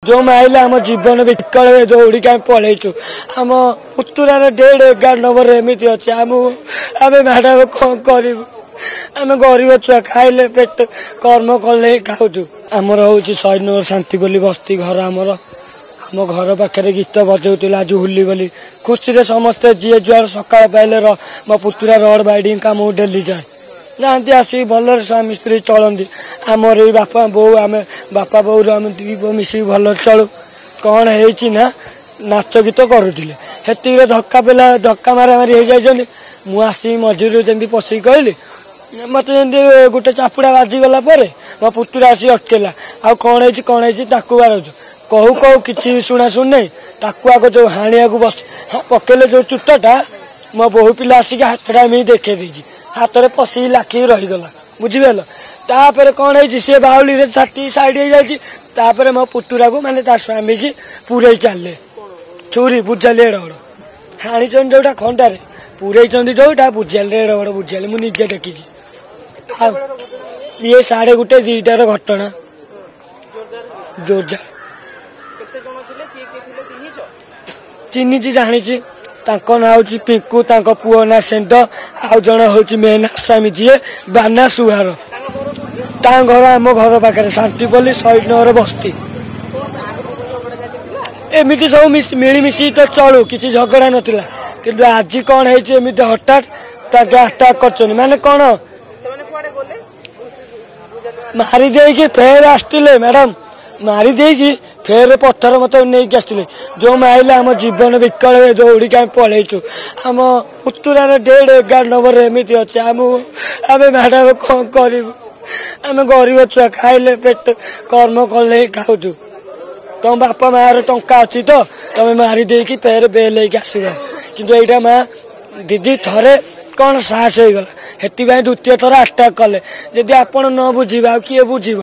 जो माइले आम जीवन विकल दौड़ी कहीं पलैचु आम पुतुरार 11 नंबर एमती अच्छे आम मैडम कौन करूँ आम गरीब छुआ खाइले पेट कर्म कले खाऊँ आमर हूँ 100 नंबर शांति बोली बस्ती घर आमर आम घर पाखे गीत बजाऊला आज होली बोली खुशी रे समस्ते जी जुआर सका पाइले मो पुतुरा रड बाइडिंग काम डेली जाए जाती आसिक भल स्वामी स्त्री चलती आमर बापा बो आम बापा बो आम मिसिक भल चलु कौन है नाच गीत करुले हेती धक्का पेला धक्का मारामारी हो जाती मुझे मझिरू जमी पशिक कहली मत जमी गोटे चापुड़ा बाजिगला मो पुतुरा आसी अटकेला आ कौन है बारु कहू कहू कि शुणा शुण नहीं ताकू आग जो हाणिया बस पकेले जो चुटटा मो बहु पिला आसिक हाथटा ही देखे देजी हाथ में पशि लाखी रहीगला बुझिपाल तापर कौन है सी बाउली छाटी साइड हो जापर मो पुतुरा को माने स्वामी की पूरे चलले छुरी बुझाली एड़ बड़ हाणी जोटा खंडारे पूरे जोटा बुझाली एड़ बड़ बुझाली मुझे देखी ये 1:30 घटना जोरदार चिन्ह जानी ना हूँ पिंकू पुओ ना सेंट आउ जन हूँ मेन आसामी जी बाना सुहार घर आम घर पाखे शांति बोली 100 नंबर बस्ती एमती सब मिलमिशी तो चलू किसी झगड़ा नाला कि आज कौन है हठात अटाक कर माने कौन मारी दे फेर आसते मैडम मारी दे फेर पत्थर मत नहीं आसते जो माइले आम जीवन विकल दौड़ी कहीं पलैचु आम पुतुरार 11 नंबर एमती अच्छे आम मैडम कौन करूँ आम गरीब छुआ खाइले पेट कर्म कले खाऊँ तुम बापा मार टंका अच्छी तो तुम मारी दे फेर बेल आसवा कि यहाँ माँ दीदी थरे कौन साहस हो गला हेती द्वितीय थर अटैक कले जदि आपण न बुझे किए बुझ।